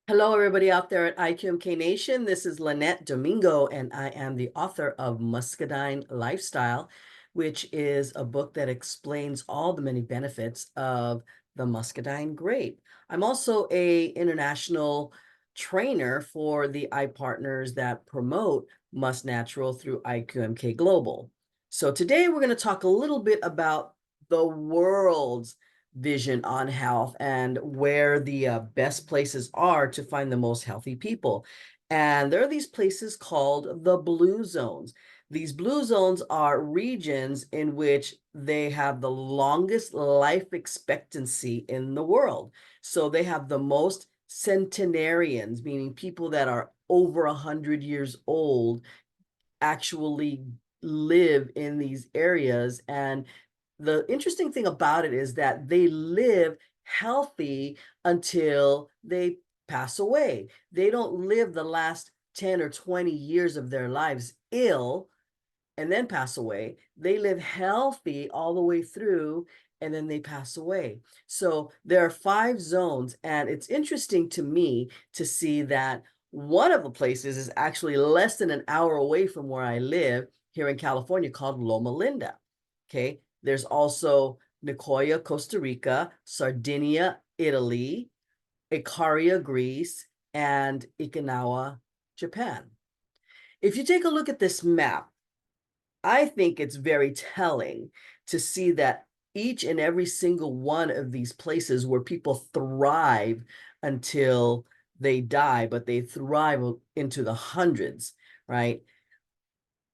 Hello, everybody out there at IQMK Nation. This is Lynette Domingo, and I am the author of Muscadine Lifestyle, which is a book that explains all the many benefits of the muscadine grape. I'm also a international trainer for the iPartners that promote Must Natural through IQMK Global. So today we're going to talk a little bit about the world's vision on health and where the best places are to find the most healthy people. And there are these places called the blue zones. These blue zones are regions in which they have the longest life expectancy in the world. So they have the most centenarians, meaning people that are over 100 years old, actually live in these areas. And the interesting thing about it is that they live healthy until they pass away. They don't live the last 10 or 20 years of their lives ill and then pass away. They live healthy all the way through and then they pass away. So there are 5 zones, and it's interesting to me to see that one of the places is actually less than an hour away from where I live here in California, called Loma Linda. Okay. There's also Nicoya, Costa Rica, Sardinia, Italy, Icaria, Greece, and Okinawa, Japan. If you take a look at this map, I think it's very telling to see that each and every single one of these places where people thrive until they die, but they thrive into the hundreds, right?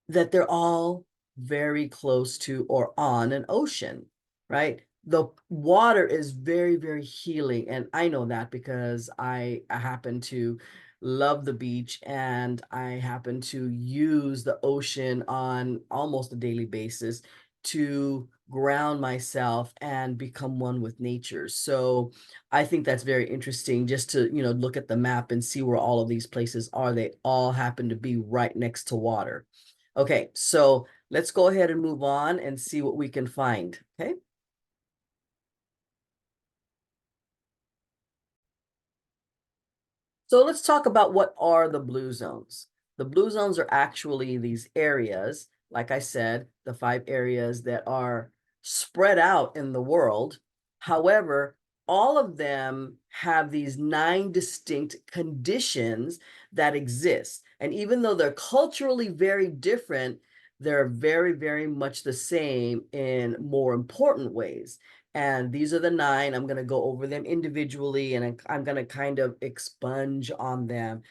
That they're all very close to or on an ocean, right? The water is very, very healing. And I know that because I happen to love the beach, and I happen to use the ocean on almost a daily basis to ground myself and become one with nature. So I think that's very interesting, just to, look at the map and see where all of these places are. They all happen to be right next to water. Okay, so let's go ahead and move on and see what we can find. Okay. So let's talk about what are the blue zones. The blue zones are actually these areas, like I said, the 5 areas that are spread out in the world. However, all of them have these 9 distinct conditions that exist. And even though they're culturally very different, they're very, very much the same in more important ways. And these are the 9. I'm going to go over them individually, and I'm going to kind of expunge on them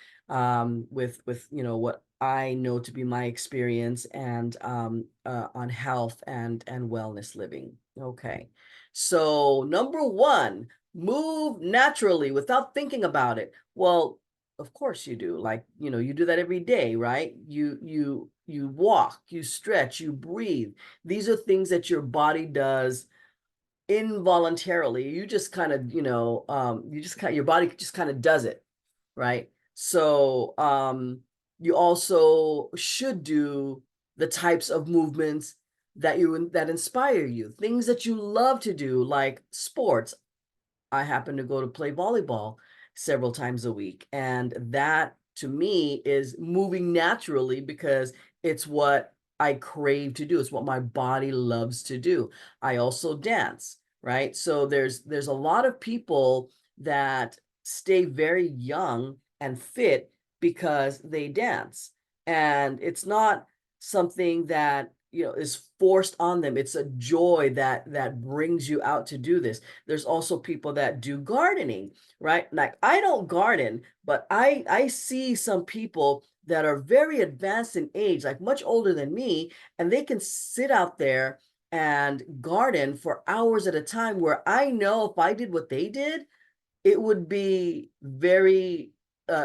with what I know to be my experience and on health and wellness living. Okay, so number 1, move naturally without thinking about it. Well, of course you do. Like, you do that every day, right? You walk, you stretch, you breathe. These are things that your body does involuntarily. You just kind of, your body just kind of does it, right? So you also should do the types of movements that inspire you, things that you love to do, like sports. I happen to go to play volleyball several times a week, and that to me is moving naturally because it's what I crave to do. It's what my body loves to do. I also dance, right? So there's a lot of people that stay very young and fit because they dance. And it's not something that, is forced on them. It's a joy that brings you out to do this. There's also people that do gardening, right? Like, I don't garden, but I see some people that are very advanced in age, like much older than me, and they can sit out there and garden for hours at a time, where I know if I did what they did, it would be very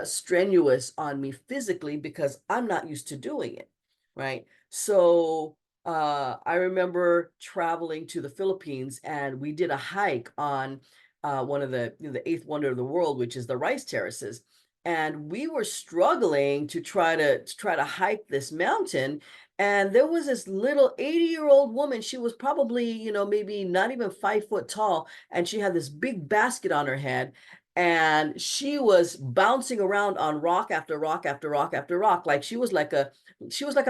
strenuous on me physically because I'm not used to doing it, right? So I remember traveling to the Philippines, and we did a hike on one of the eighth wonder of the world, which is the rice terraces. And we were struggling to try to hike this mountain. And there was this little 80-year-old woman. She was probably, maybe not even 5 foot tall, and she had this big basket on her head. and she was bouncing around on rock after rock after rock after rock, like she was like a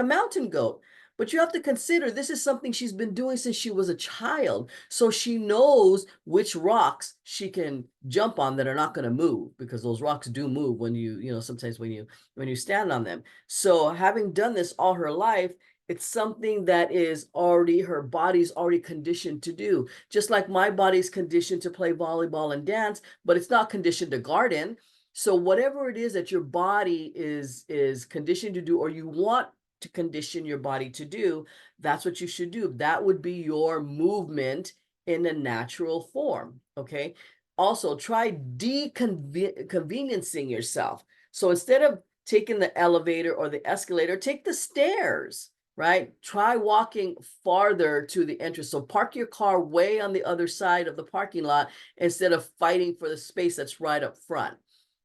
mountain goat. But you have to consider this is something she's been doing since she was a child. So she knows which rocks she can jump on that are not going to move, because those rocks do move when you know, sometimes when you stand on them. So having done this all her life, it's something that is already, her body's already conditioned to do. Just like my body's conditioned to play volleyball and dance, but it's not conditioned to garden. So whatever it is that your body is conditioned to do, or you want to condition your body to do, that's what you should do. That would be your movement in a natural form. Okay. Also, try deconveniencing yourself. So instead of taking the elevator or the escalator, take the stairs, right? Try walking farther to the entrance. So park your car way on the other side of the parking lot instead of fighting for the space that's right up front.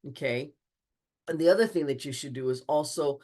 Okay. And the other thing that you should do is also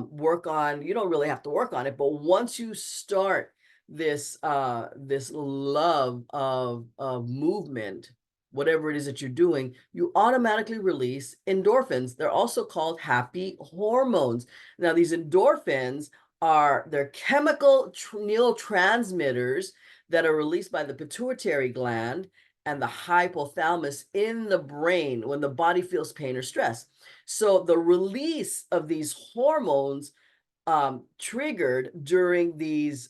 work on, you don't really have to work on it, but once you start this love of movement, whatever it is that you're doing, you automatically release endorphins. They're also called happy hormones. Now, these endorphins they're chemical neurotransmitters that are released by the pituitary gland and the hypothalamus in the brain when the body feels pain or stress. So the release of these hormones triggered during these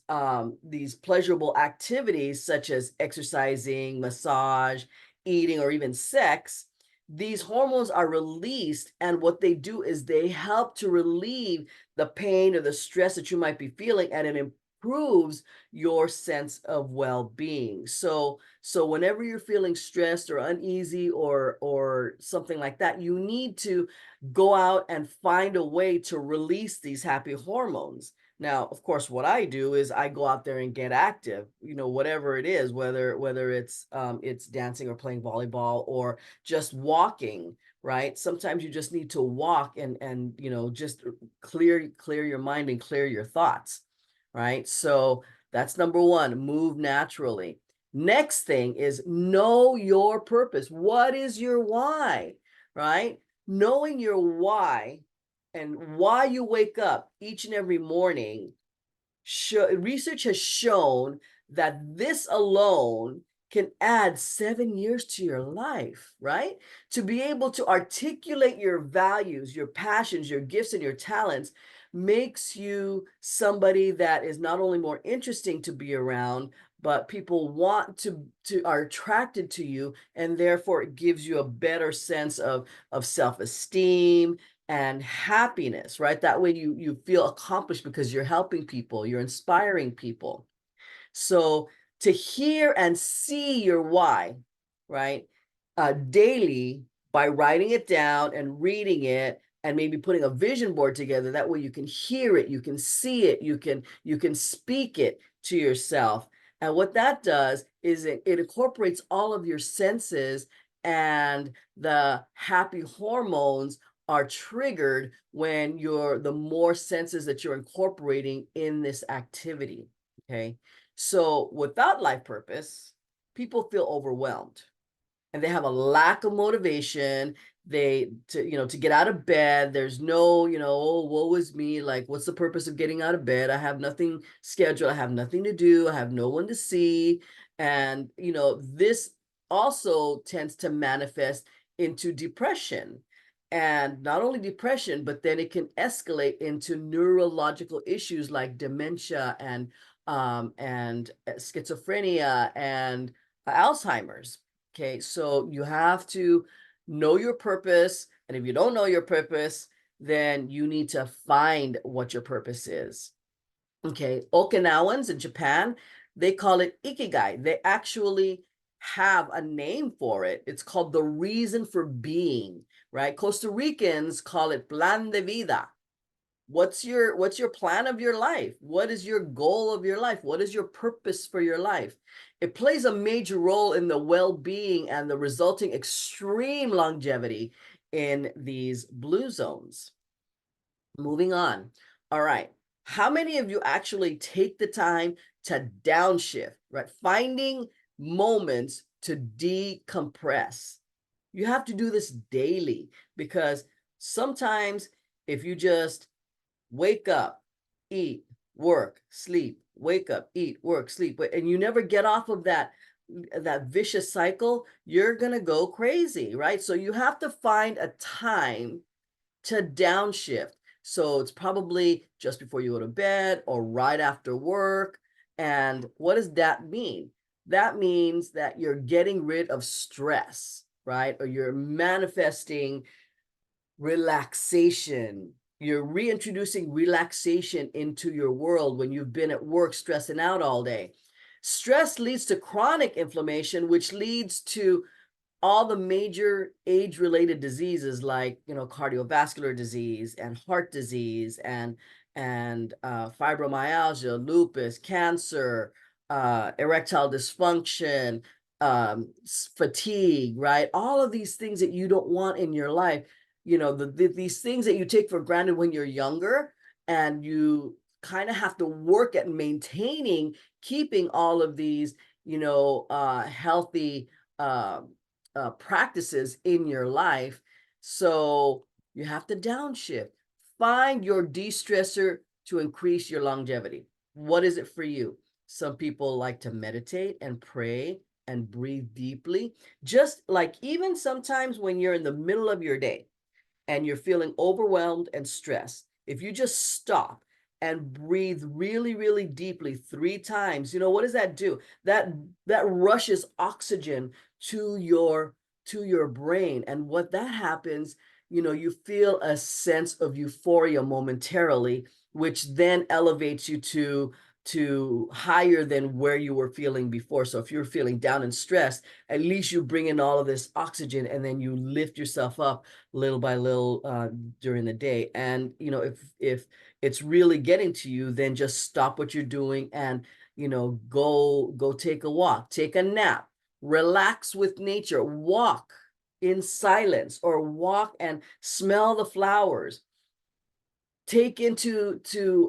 pleasurable activities such as exercising, massage, eating, or even sex, these hormones are released, and what they do is they help to relieve the pain or the stress that you might be feeling, and it improves your sense of well-being. So whenever you're feeling stressed or uneasy or something like that, you need to go out and find a way to release these happy hormones. Now, of course, what I do is I go out there and get active, you know, whatever it is, whether it's dancing or playing volleyball or just walking, right? Sometimes you just need to walk and you know, just clear your mind and clear your thoughts, right? So that's number one, move naturally. Next thing is know your purpose. What is your why, right? Knowing your why and why you wake up each and every morning, research has shown that this alone can add 7 years to your life, right? To be able to articulate your values, your passions, your gifts, and your talents makes you somebody that is not only more interesting to be around, but people want to are attracted to you, and therefore it gives you a better sense of self-esteem and happiness, right? That way you feel accomplished because you're helping people, you're inspiring people. So to hear and see your why, right, daily by writing it down and reading it and maybe putting a vision board together, that way you can hear it, you can see it, you can speak it to yourself. And what that does is it incorporates all of your senses, and the happy hormones are triggered when the more senses that you're incorporating in this activity. Okay. So without life purpose, people feel overwhelmed and they have a lack of motivation. To get out of bed, there's no, oh, woe is me. Like, what's the purpose of getting out of bed? I have nothing scheduled. I have nothing to do. I have no one to see. And, this also tends to manifest into depression. And not only depression, but then it can escalate into neurological issues like dementia and schizophrenia and Alzheimer's. Okay, so you have to know your purpose. And if you don't know your purpose, then you need to find what your purpose is. Okay, Okinawans in Japan, they call it ikigai. They actually have a name for it. It's called the reason for being, right? Costa Ricans call it plan de vida. What's your plan of your life? What is your goal of your life? What is your purpose for your life? It plays a major role in the well-being and the resulting extreme longevity in these blue zones. Moving on. All right. How many of you actually take the time to downshift, right? Finding moments to decompress. You have to do this daily, because sometimes if you just wake up, eat, work, sleep, wake up, eat, work, sleep, and you never get off of that vicious cycle, you're going to go crazy, right? So you have to find a time to downshift. So it's probably just before you go to bed or right after work. And what does that mean? That means that you're getting rid of stress, right? Or you're manifesting relaxation. You're reintroducing relaxation into your world when you've been at work stressing out all day. Stress leads to chronic inflammation, which leads to all the major age-related diseases, like, cardiovascular disease and heart disease and fibromyalgia, lupus, cancer, erectile dysfunction, fatigue, right? All of these things that you don't want in your life, these things that you take for granted when you're younger, and you kind of have to work at maintaining, keeping all of these, healthy practices in your life. So you have to downshift. Find your de-stressor to increase your longevity. What is it for you? Some people like to meditate and pray and breathe deeply. Just like, even sometimes when you're in the middle of your day and you're feeling overwhelmed and stressed, if you just stop and breathe really, really deeply 3 times, what does that do? That rushes oxygen to your brain. And what that happens, you feel a sense of euphoria momentarily, which then elevates you to higher than where you were feeling before. So if you're feeling down and stressed, at least you bring in all of this oxygen, and then you lift yourself up little by little during the day. And if it's really getting to you, then just stop what you're doing and go take a walk, take a nap, relax with nature, walk in silence, or walk and smell the flowers. Take into to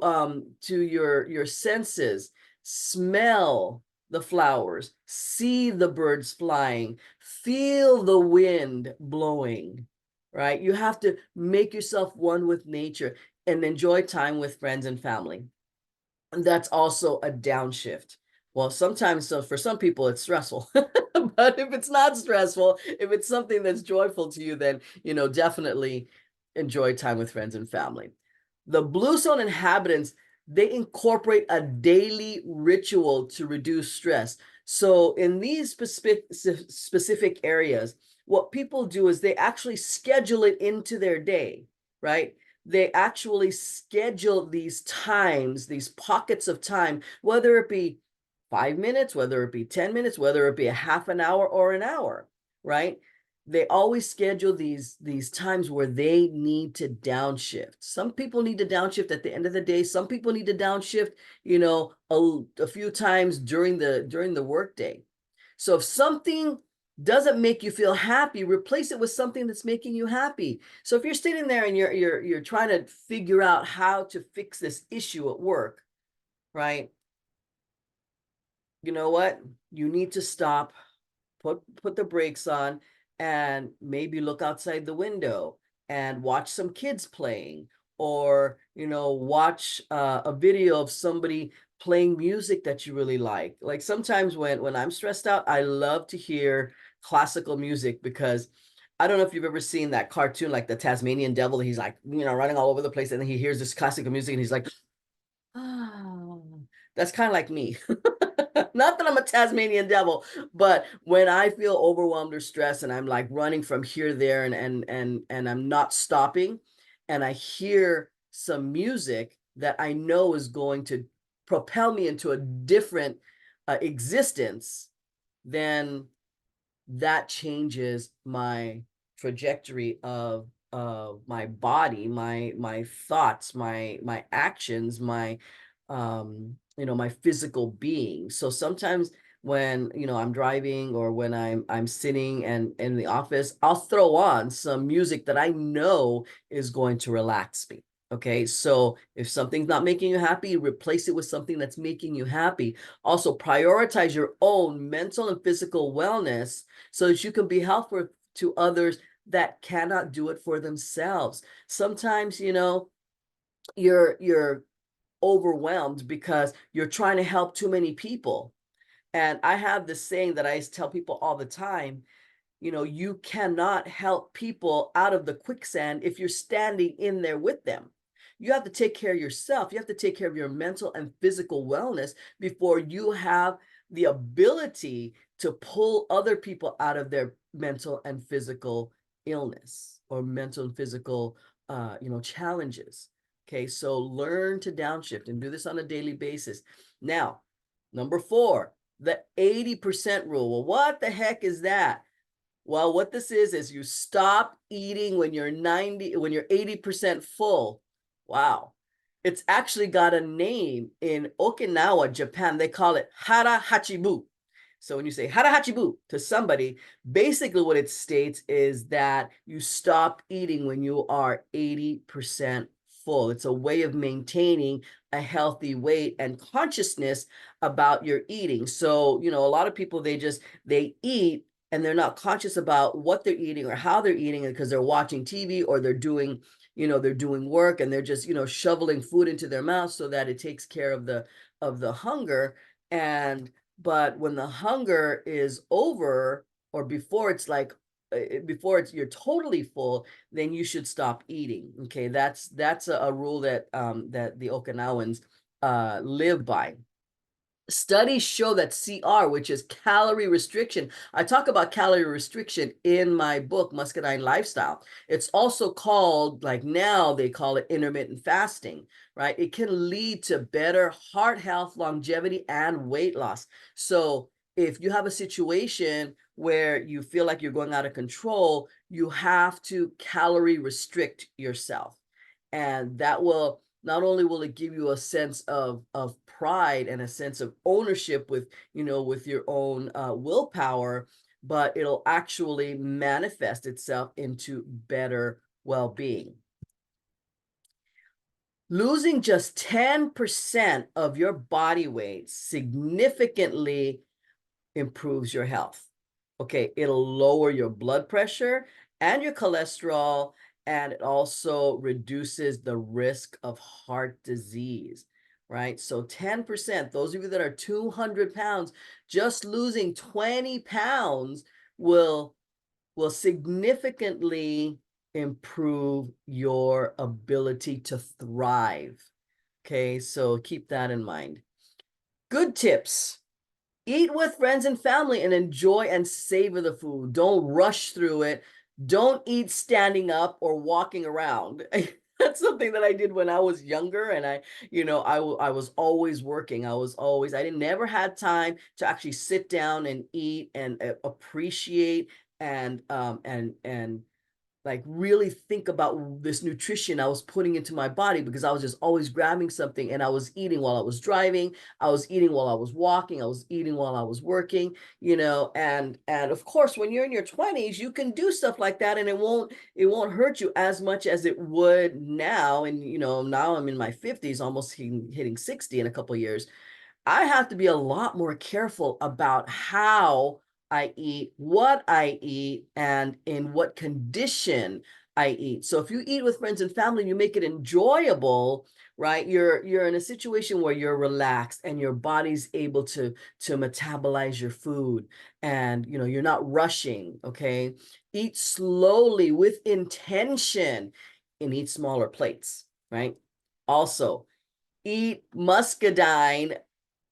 your senses, smell the flowers, see the birds flying, feel the wind blowing, right? You have to make yourself one with nature and enjoy time with friends and family. And that's also a downshift. Well, sometimes, so for some people it's stressful, but if it's not stressful, if it's something that's joyful to you, then definitely enjoy time with friends and family. The Blue Zone inhabitants, they incorporate a daily ritual to reduce stress. So in these specific areas, what people do is they actually schedule it into their day, right? They actually schedule these times, these pockets of time, whether it be 5 minutes, whether it be 10 minutes, whether it be a half an hour or an hour, right? They always schedule these times where they need to downshift. Some people need to downshift at the end of the day. Some people need to downshift, a few times during the workday. So if something doesn't make you feel happy, replace it with something that's making you happy. So if you're sitting there and you're trying to figure out how to fix this issue at work, right? You know what? You need to stop, put the brakes on, and maybe look outside the window and watch some kids playing, or watch a video of somebody playing music that you really like sometimes when I'm stressed out, I love to hear classical music, because I don't know if you've ever seen that cartoon, like the Tasmanian Devil. He's like, running all over the place, and then he hears this classical music and he's like, oh, that's kind of like me. Not that I'm a Tasmanian devil, but when I feel overwhelmed or stressed and I'm like running from here, there, and I'm not stopping, and I hear some music that I know is going to propel me into a different existence, then that changes my trajectory of my body, my thoughts, my actions, my physical being. So sometimes when I'm driving, or when I'm sitting and in the office, I'll throw on some music that I know is going to relax me. Okay, so if something's not making you happy, replace it with something that's making you happy. Also, prioritize your own mental and physical wellness so that you can be to others that cannot do it for themselves. Sometimes, you're overwhelmed because you're trying to help too many people. And I have this saying that I tell people all the time, you cannot help people out of the quicksand if you're standing in there with them. You have to take care of yourself. You have to take care of your mental and physical wellness before you have the ability to pull other people out of their mental and physical illness or mental and physical, challenges. Okay, so learn to downshift and do this on a daily basis. Now, number 4, the 80% rule. Well, what the heck is that? Well, what this is you stop eating when you're 80% full. Wow. It's actually got a name in Okinawa, Japan. They call it hara hachibu. So when you say hara hachibu to somebody, basically what it states is that you stop eating when you are 80% full. It's a way of maintaining a healthy weight and consciousness about your eating. So, a lot of people, they eat and they're not conscious about what they're eating or how they're eating it because they're watching TV or they're doing work and they're just, shoveling food into their mouth so that it takes care of the hunger. But when the hunger is over or before it's like you're totally full, then you should stop eating. Okay, that's a rule that the Okinawans live by. Studies show that CR, which is calorie restriction. I talk about calorie restriction in my book, Muscadine Lifestyle. It's also called, like now they call it intermittent fasting, right? It can lead to better heart health, longevity, and weight loss. So if you have a situation where you feel like you're going out of control, you have to calorie restrict yourself. And that will not only will it give you a sense of pride and a sense of ownership with your own willpower, but it'll actually manifest itself into better well-being. Losing just 10% of your body weight significantly improves your health. Okay, it'll lower your blood pressure and your cholesterol, and it also reduces the risk of heart disease, right? So 10%, those of you that are 200 pounds, just losing 20 pounds will significantly improve your ability to thrive. Okay, so keep that in mind. Good tips. Eat with friends and family and enjoy and savor the food. Don't rush through it. Don't eat standing up or walking around. That's something that I did when I was younger, and I was always working. I didn't never had time to actually sit down and eat and appreciate and like really think about this nutrition I was putting into my body, because I was just always grabbing something, and I was eating while I was driving, I was eating while I was walking, I was eating while I was working, and of course when you're in your 20s you can do stuff like that, and it won't hurt you as much as it would now. And now I'm in my 50s, almost hitting 60 in a couple of years. I have to be a lot more careful about how I eat, what I eat, and in what condition I eat. So if you eat with friends and family, you make it enjoyable, right? You're in a situation where you're relaxed and your body's able to metabolize your food, and you're not rushing, okay? Eat slowly with intention and eat smaller plates, right? Also, eat muscadine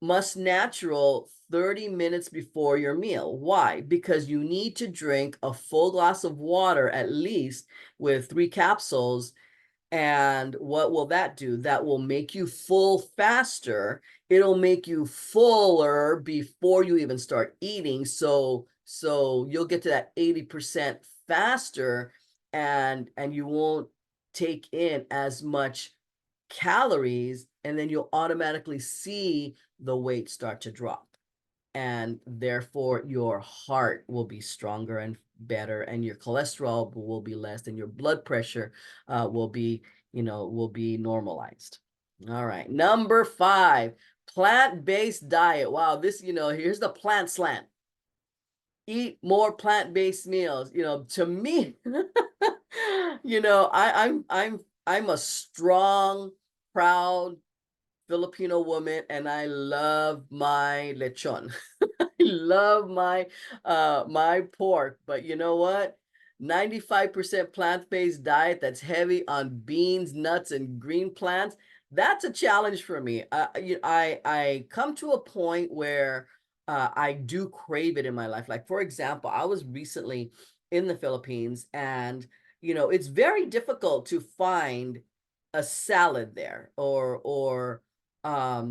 must natural 30 minutes before your meal. Why? Because you need to drink a full glass of water at least with 3 capsules. And what will that do? That will make you full faster. It'll make you fuller before you even start eating. So you'll get to that 80% faster, and you won't take in as much calories, and then you'll automatically see the weight start to drop, and therefore your heart will be stronger and better, and your cholesterol will be less, and your blood pressure will be normalized. All right, number 5, plant-based diet. Wow, this, here's the plant slant. eat more plant-based meals. To me, I'm a strong, proud Filipino woman, and I love my lechon. I love my pork, but you know what? 95% plant-based diet that's heavy on beans, nuts, and green plants. That's a challenge for me. I come to a point where I do crave it in my life. Like for example, I was recently in the Philippines, and it's very difficult to find a salad there, or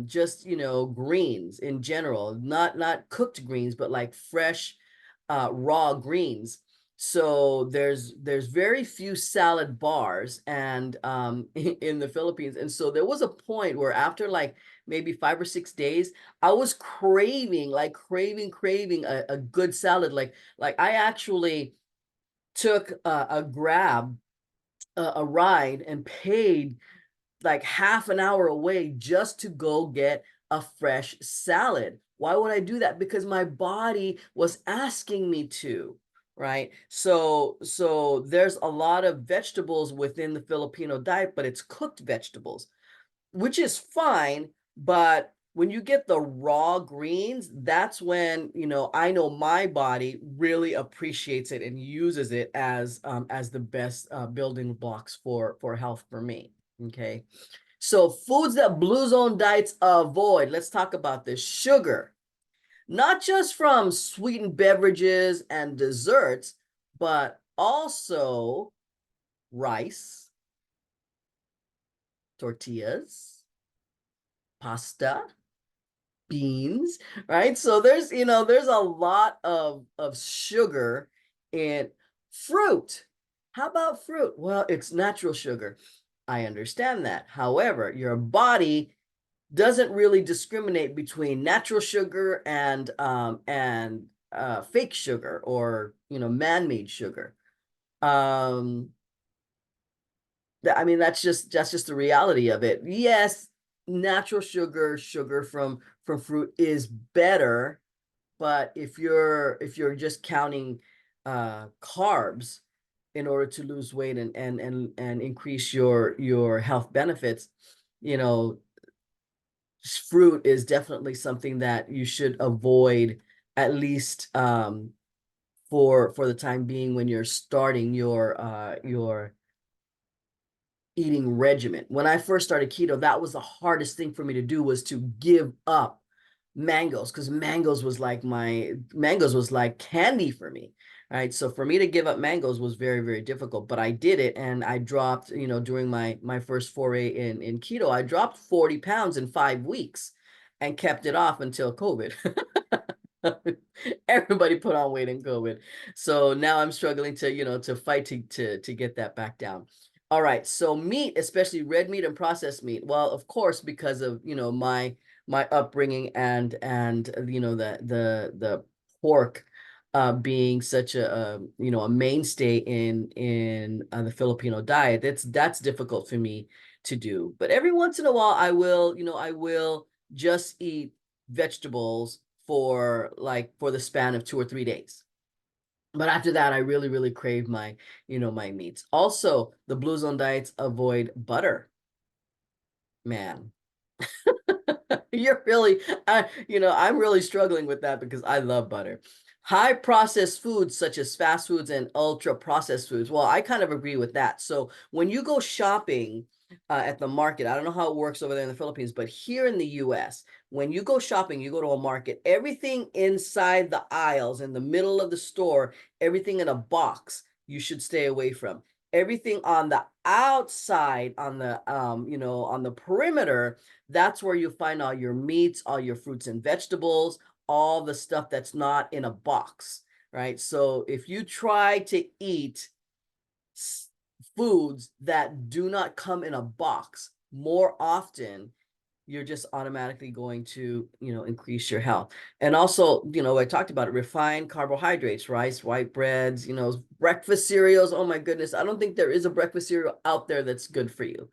just greens in general, not cooked greens, but like fresh raw greens. So there's very few salad bars and in the Philippines. And so there was a point where after like maybe 5 or 6 days, I was craving, like craving a good salad. Like I actually took a grab, a ride, and paid like half an hour away just to go get a fresh salad. Why would I do that? Because my body was asking me to, right? So there's a lot of vegetables within the Filipino diet, but it's cooked vegetables, which is fine. But when you get the raw greens, that's when, I know my body really appreciates it and uses it as the best building blocks for health for me. Okay. So foods that blue zone diets avoid. Let's talk about this. Sugar, not just from sweetened beverages and desserts, but also rice, tortillas, pasta, beans, right? So there's a lot of sugar in fruit. How about fruit? Well, it's natural sugar. I understand that. However, your body doesn't really discriminate between natural sugar and fake sugar, or man-made sugar. Um, I mean, that's just the reality of it. Yes, natural sugar from fruit is better, but if you're just counting carbs in order to lose weight and increase your health benefits, you know, fruit is definitely something that you should avoid, at least for the time being, when you're starting your eating regimen. When I first started keto, that was the hardest thing for me to do, was to give up mangoes, because mangoes was like candy for me. Right. So for me to give up mangoes was very, very difficult, but I did it, and I dropped, during my first foray in keto, I dropped 40 pounds in 5 weeks and kept it off until COVID. Everybody put on weight in COVID. So now I'm struggling to fight to get that back down. All right. So meat, especially red meat and processed meat. Well, of course, because of, my upbringing, and the pork being such a mainstay in the Filipino diet, that's difficult for me to do. But every once in a while, I will just eat vegetables for the span of 2 or 3 days. But after that, I really, really crave my meats. Also, the blue zone diets avoid butter. Man, you're really, I'm really struggling with that because I love butter. High processed foods such as fast foods and ultra processed foods. Well, I kind of agree with that. So when you go shopping at the market, I don't know how it works over there in the Philippines, but here in the US, when you go shopping, you go to a market, everything inside the aisles, in the middle of the store, everything in a box, you should stay away from. Everything on the outside, on the perimeter, that's where you find all your meats, all your fruits and vegetables, all the stuff that's not in a box, right? So if you try to eat foods that do not come in a box more often, you're just automatically going to, increase your health. And also, I talked about it, refined carbohydrates, rice, white breads, breakfast cereals. Oh my goodness. I don't think there is a breakfast cereal out there that's good for you.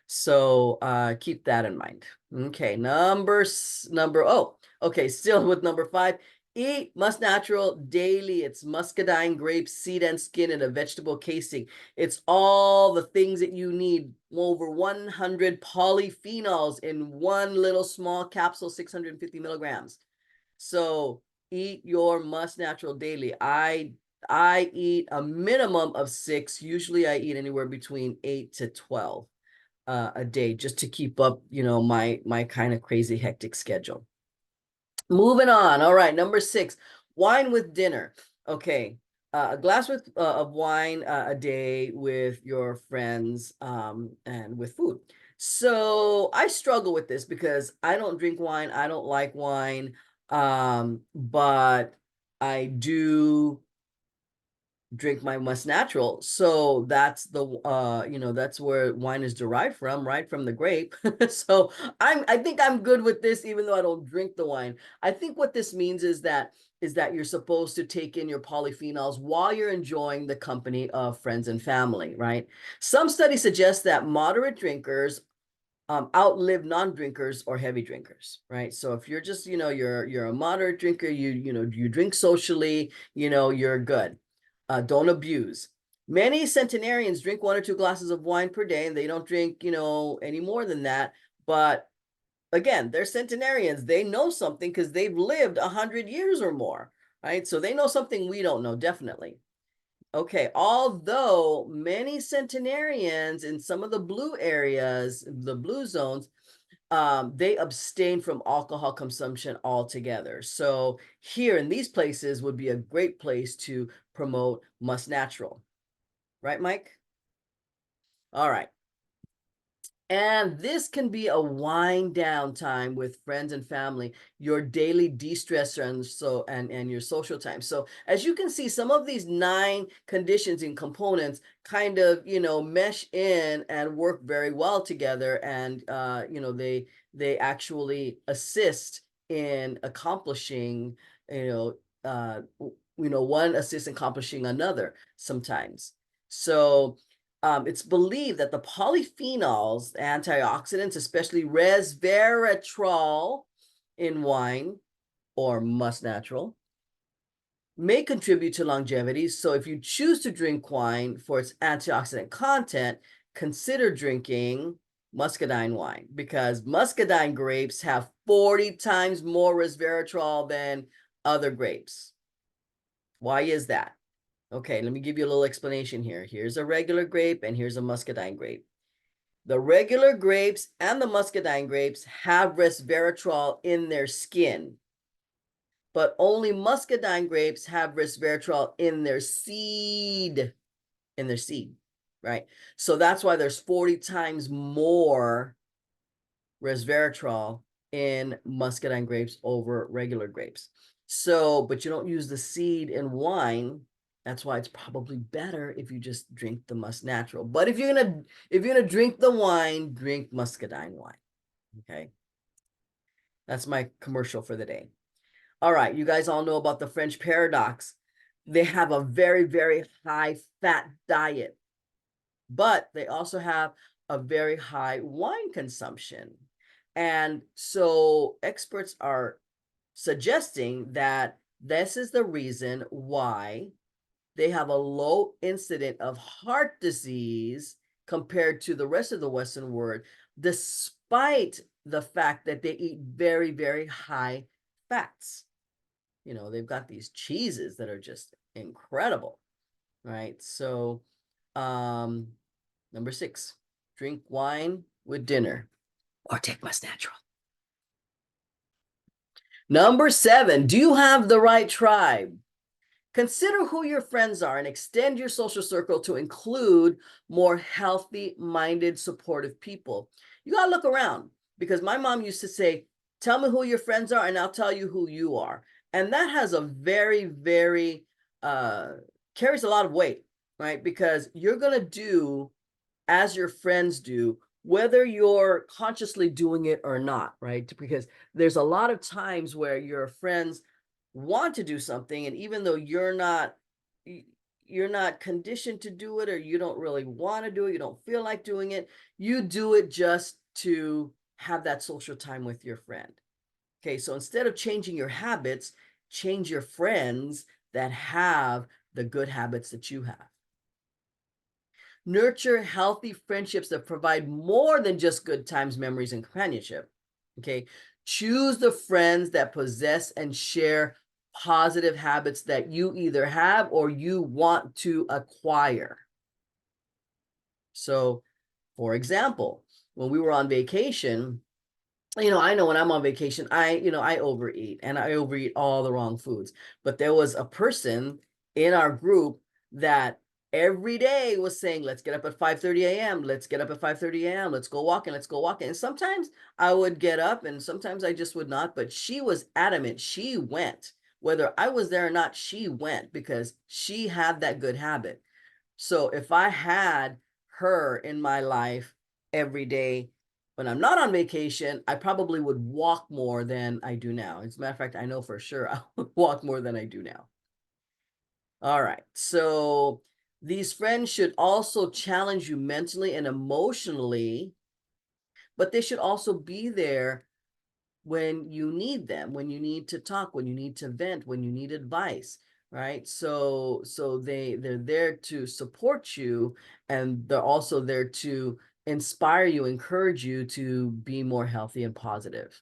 So keep that in mind. Okay. Oh, okay. Still with number 5, Eat Must Natural daily. It's muscadine, grapes, seed and skin in a vegetable casing. It's all the things that you need. Over 100 polyphenols in one little small capsule, 650 milligrams. So eat your Must Natural daily. I eat a minimum of 6. Usually I eat anywhere between 8 to 12 a day, just to keep up, my kind of crazy hectic schedule. Moving on. All right, number 6, wine with dinner. Okay, a glass of wine a day with your friends, and with food. So I struggle with this because I don't drink wine. I don't like wine, but I do drink my Must Natural. So that's that's where wine is derived from, right? From the grape. So I think I'm good with this, even though I don't drink the wine. I think what this means is that you're supposed to take in your polyphenols while you're enjoying the company of friends and family, right? Some studies suggest that moderate drinkers outlive non-drinkers or heavy drinkers, right? So if you're just, you're a moderate drinker, you drink socially, you're good. Don't abuse. Many centenarians drink 1 or 2 glasses of wine per day, and they don't drink, any more than that. But again, they're centenarians. They know something because they've lived 100 years or more, right? So they know something we don't know, definitely. Okay, although many centenarians in some of the blue areas, the blue zones, they abstain from alcohol consumption altogether. So here in these places would be a great place to promote Must Natural. Right, Mike? All right. And this can be a wind down time with friends and family, your daily de-stressor and your social time. So as you can see, some of these 9 conditions and components kind of, mesh in and work very well together. And they actually assist in accomplishing, one assists in accomplishing another sometimes. So it's believed that the polyphenols, antioxidants, especially resveratrol in wine or Must Natural, may contribute to longevity. So if you choose to drink wine for its antioxidant content, consider drinking muscadine wine, because muscadine grapes have 40 times more resveratrol than other grapes. Why is that? Okay, let me give you a little explanation here. Here's a regular grape and here's a muscadine grape. The regular grapes and the muscadine grapes have resveratrol in their skin, but only muscadine grapes have resveratrol in their seed, right? So that's why there's 40 times more resveratrol in muscadine grapes over regular grapes. So, but you don't use the seed in wine. That's why it's probably better if you just drink the Must Natural. But if you're gonna drink the wine, drink muscadine wine. Okay. That's my commercial for the day. All right, you guys all know about the French paradox. They have a very, very high fat diet, but they also have a very high wine consumption. And so experts are suggesting that this is the reason why they have a low incidence of heart disease compared to the rest of the Western world, despite the fact that they eat very, very high fats. They've got these cheeses that are just incredible, right? So, number 6, drink wine with dinner or take Must Natural. Number 7, do you have the right tribe? Consider who your friends are and extend your social circle to include more healthy-minded, supportive people. You got to look around, because my mom used to say, tell me who your friends are and I'll tell you who you are. And that has a very, very, carries a lot of weight, right? Because you're going to do as your friends do, whether you're consciously doing it or not, right? Because there's a lot of times where your friends want to do something, and even though you're not conditioned to do it, or you don't really want to do it, you don't feel like doing it, you do it just to have that social time with your friend. Okay, so instead of changing your habits, change your friends that have the good habits that you have. Nurture healthy friendships that provide more than just good times, memories, and companionship. Okay. Choose the friends that possess and share positive habits that you either have or you want to acquire. So, for example, when we were on vacation, I know when I'm on vacation, I overeat and I overeat all the wrong foods. But there was a person in our group that every day was saying, let's get up at 5:30 a.m. Let's get up at 5:30 a.m. Let's go walking. Let's go walking. And sometimes I would get up and sometimes I just would not. But she was adamant. She went. Whether I was there or not, she went because she had that good habit. So if I had her in my life every day when I'm not on vacation, I probably would walk more than I do now. As a matter of fact, I know for sure I would walk more than I do now. All right. So these friends should also challenge you mentally and emotionally, but they should also be there when you need them, when you need to talk, when you need to vent, when you need advice, right? So they're there to support you, and they're also there to inspire you, encourage you to be more healthy and positive.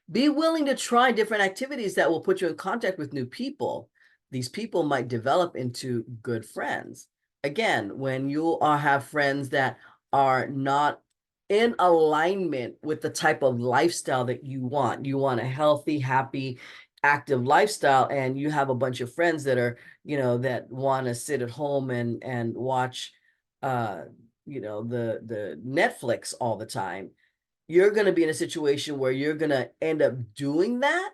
Be willing to try different activities that will put you in contact with new people. These people might develop into good friends. Again, when you have friends that are not in alignment with the type of lifestyle that you want a healthy, happy, active lifestyle, and you have a bunch of friends that are, that want to sit at home and watch, the Netflix all the time, you're going to be in a situation where you're going to end up doing that,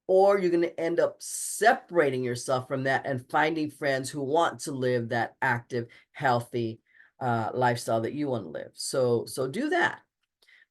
or you're going to end up separating yourself from that and finding friends who want to live that active, healthy lifestyle that you want to live. So do that.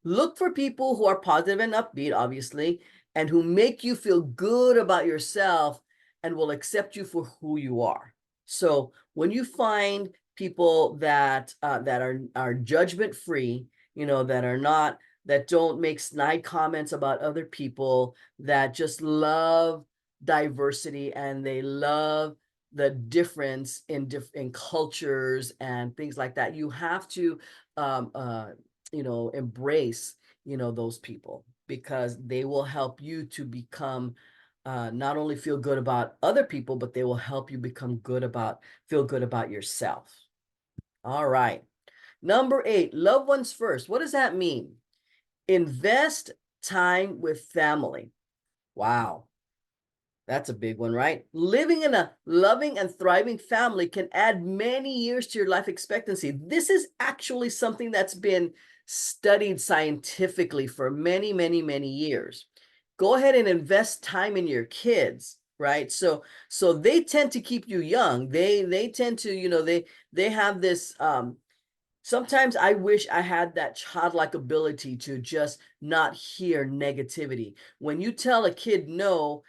Look for people who are positive and upbeat, obviously, and who make you feel good about yourself and will accept you for who you are. So when you find people that are judgment free, that don't make snide comments about other people, that just love diversity and they love the difference in cultures and things like that, you have to embrace, those people, because they will help you to become, not only feel good about other people, but they will help you feel good about yourself. All right. Number 8, loved ones first. What does that mean? Invest time with family. Wow. That's a big one, right? Living in a loving and thriving family can add many years to your life expectancy. This is actually something that's been studied scientifically for many, many, many years. Go ahead and invest time in your kids, right? So they tend to keep you young. They tend to, they have this sometimes I wish I had that childlike ability to just not hear negativity. When you tell a kid no,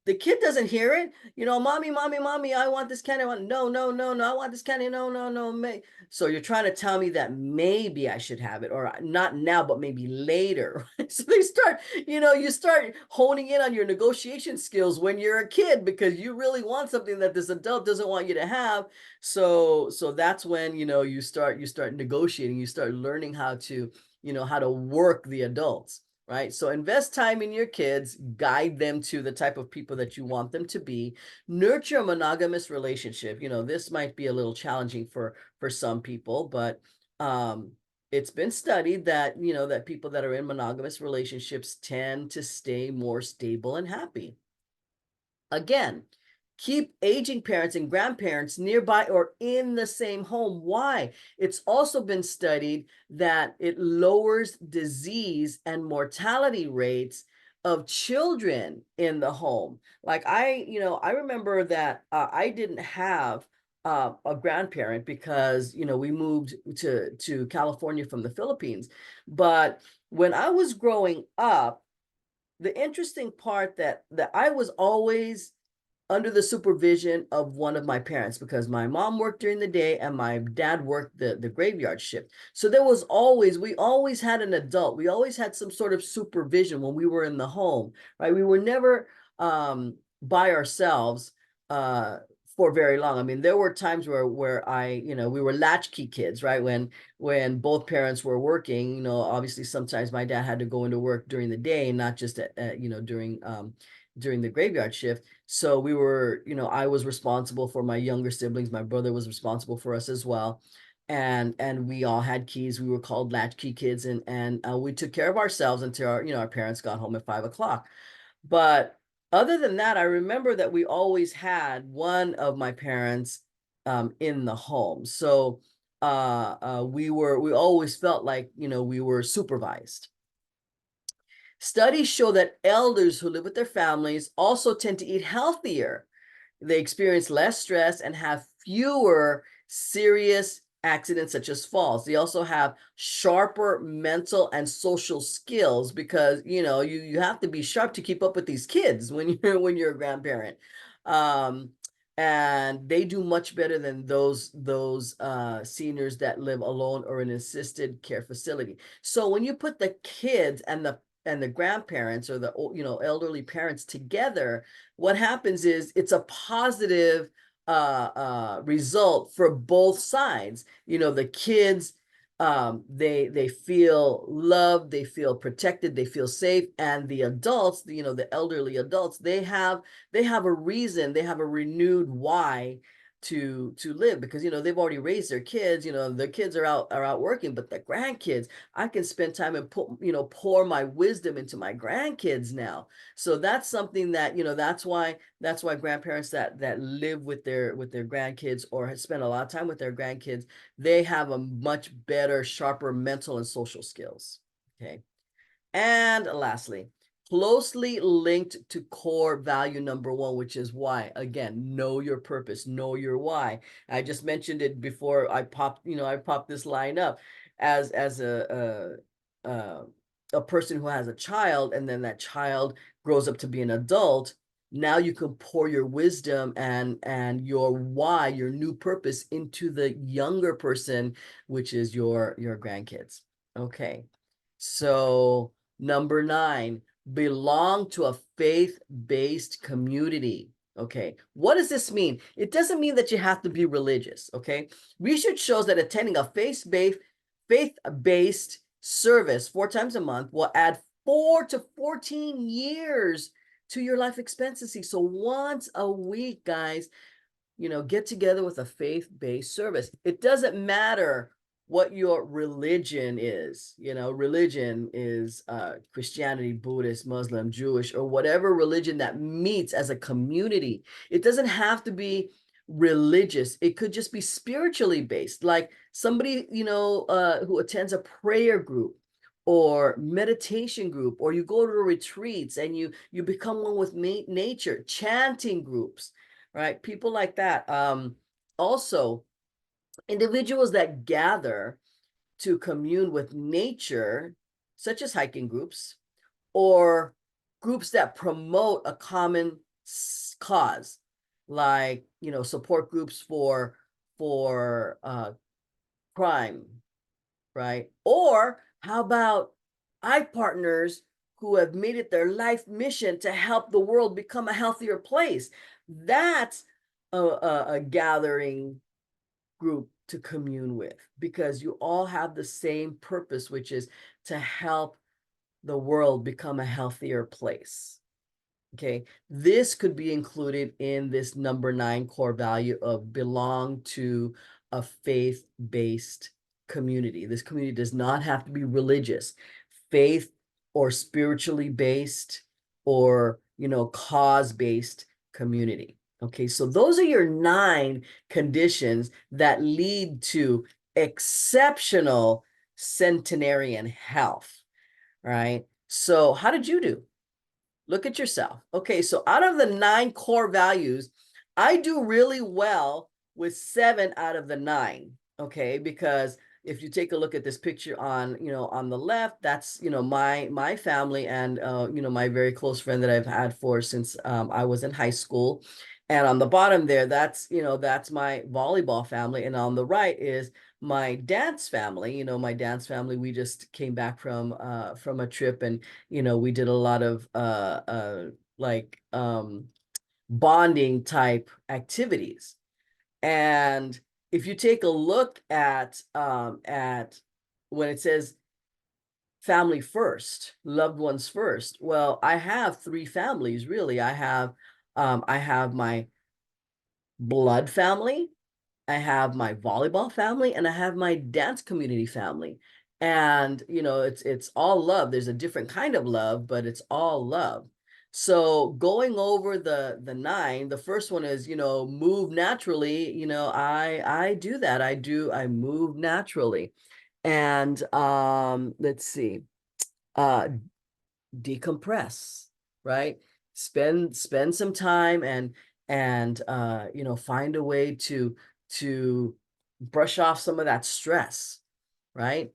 the kid doesn't hear it. Mommy, mommy, mommy, I want this candy. No, no, no, no, I want this candy. No, no, no. So you're trying to tell me that maybe I should have it, or not now, but maybe later. So they start, you start honing in on your negotiation skills when you're a kid, because you really want something that this adult doesn't want you to have. So that's when, you start negotiating, you start learning how to work the adults. Right. So invest time in your kids, guide them to the type of people that you want them to be, nurture a monogamous relationship. This might be a little challenging for some people, but it's been studied that, that people that are in monogamous relationships tend to stay more stable and happy. Again, keep aging parents and grandparents nearby or in the same home. Why? It's also been studied that it lowers disease and mortality rates of children in the home. Like I remember that I didn't have a grandparent because, we moved to California from the Philippines. But when I was growing up, the interesting part that I was always under the supervision of one of my parents, because my mom worked during the day and my dad worked the graveyard shift. So we always had an adult. We always had some sort of supervision when we were in the home, right? We were never by ourselves for very long. I mean, there were times where we were latchkey kids, right? When both parents were working, obviously sometimes my dad had to go into work during the day, not just during the graveyard shift. So I was responsible for my younger siblings. My brother was responsible for us as well. And we all had keys. We were called latchkey kids, and we took care of ourselves until our parents got home at 5 o'clock. But other than that, I remember that we always had one of my parents in the home. So we always felt like, we were supervised. Studies show that elders who live with their families also tend to eat healthier. They experience less stress and have fewer serious accidents such as falls. They also have sharper mental and social skills because you have to be sharp to keep up with these kids when you're a grandparent. Um, and they do much better than those seniors that live alone or in an assisted care facility. So when you put the kids and the grandparents or the elderly parents together, what happens is it's a positive result for both sides. The kids, they feel loved, they feel protected, they feel safe, and the adults, the elderly adults, they have a reason, they have a renewed why to live, because they've already raised their kids. Their kids are out working, but the grandkids, I can spend time and pour my wisdom into my grandkids now. So that's something that that's why grandparents that live with their grandkids or have spent a lot of time with their grandkids, they have a much better, sharper mental and social skills. Okay. And lastly, closely linked to core value number one, which is why. Again, know your purpose, know your why. I just mentioned it before I popped this line up as a person who has a child, and then that child grows up to be an adult. Now you can pour your wisdom and your why, your new purpose into the younger person, which is your grandkids. Okay. So number 9, belong to a faith-based community. Okay. What does this mean? It doesn't mean that you have to be religious. Okay. Research shows that attending a faith-based service 4 times a month will add 4 to 14 years to your life expectancy. So once a week, guys, get together with a faith-based service. It doesn't matter what your religion is. Religion is Christianity, Buddhist, Muslim, Jewish, or whatever religion that meets as a community. It doesn't have to be religious. It could just be spiritually based, like somebody, who attends a prayer group or meditation group, or you go to retreats and you become one with nature, chanting groups, right? People like that. Also, individuals that gather to commune with nature, such as hiking groups or groups that promote a common cause, like support groups for crime, right? Or how about I partners who have made it their life mission to help the world become a healthier place? That's a gathering group to commune with, because you all have the same purpose, which is to help the world become a healthier place. Okay, this could be included in this number 9 core value of belong to a faith-based community. This community does not have to be religious, faith or spiritually based, or cause-based community. Okay, so those are your 9 conditions that lead to exceptional centenarian health, right? So how did you do? Look at yourself. Okay, so out of the 9 core values, I do really well with 7 out of the 9. Okay, because if you take a look at this picture on the left, that's my family and my very close friend that I've had for since I was in high school. And on the bottom there, that's my volleyball family. And on the right is my dance family. My dance family, we just came back from a trip, and we did a lot of bonding type activities. And if you take a look at when it says family first, loved ones first, well, I have three families really. I have my blood family, I have my volleyball family, and I have my dance community family. And it's all love. There's a different kind of love, but it's all love. So going over the nine, the first one is, move naturally. I do that. I move naturally. And let's see, uh decompress, right? Spend some time and find a way to brush off some of that stress, right?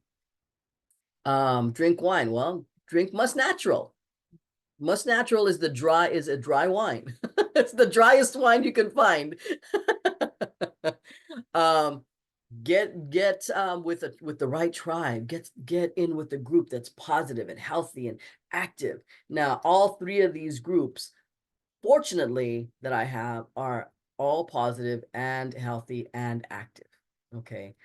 Drink wine. Well, drink must natural. Must natural is a dry wine. It's the driest wine you can find. um get with the right tribe, get in with a group that's positive and healthy and active. Now all three of these groups, fortunately, that I have are all positive and healthy and active. Okay.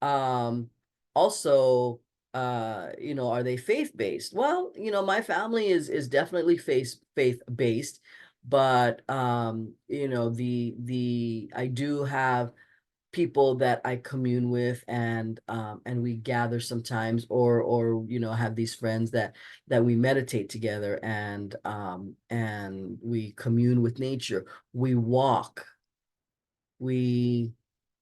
um Also, are they faith-based? Well, my family is definitely faith-based, but the I do have people that I commune with, and we gather sometimes, or have these friends that we meditate together, and we commune with nature. We walk, we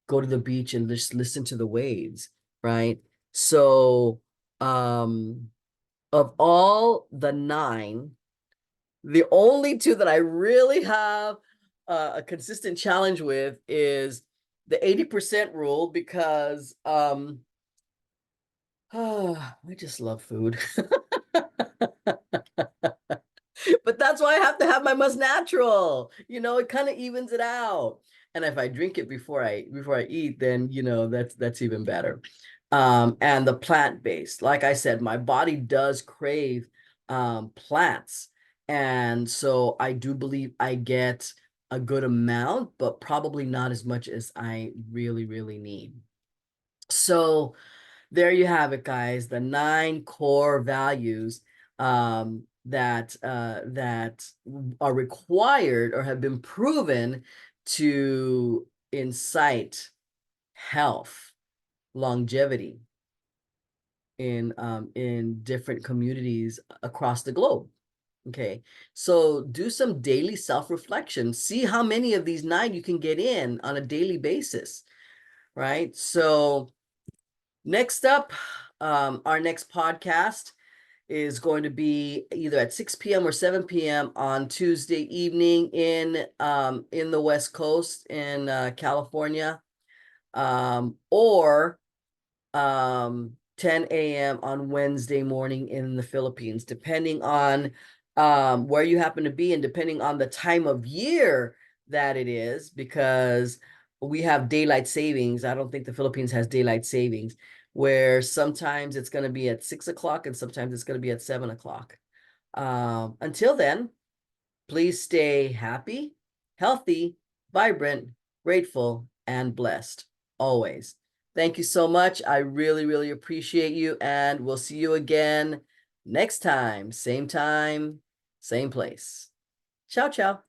go to the beach and just listen to the waves, right? So, of all the nine, the only two that I really have a consistent challenge with is the 80% rule, because I just love food. But that's why I have to have my must natural. It kind of evens it out. And if I drink it before I eat, then that's even better. And the plant-based, like I said, my body does crave plants. And so I do believe I get a good amount, but probably not as much as I really, really need. So there you have it, guys. The 9 core values that are required or have been proven to incite health, longevity in different communities across the globe. Okay, so do some daily self-reflection. See how many of these 9 you can get in on a daily basis, right? So next up, our next podcast is going to be either at 6 p.m. or 7 p.m. on Tuesday evening in the West Coast in California, or 10 a.m. on Wednesday morning in the Philippines, depending on where you happen to be and depending on the time of year that it is, because we have daylight savings. I don't think the Philippines has daylight savings, where sometimes it's going to be at 6 o'clock and sometimes it's going to be at 7 o'clock. Until then, please stay happy, healthy, vibrant, grateful, and blessed always. Thank you so much. I really, really appreciate you, and we'll see you again next time, same place. Ciao, ciao.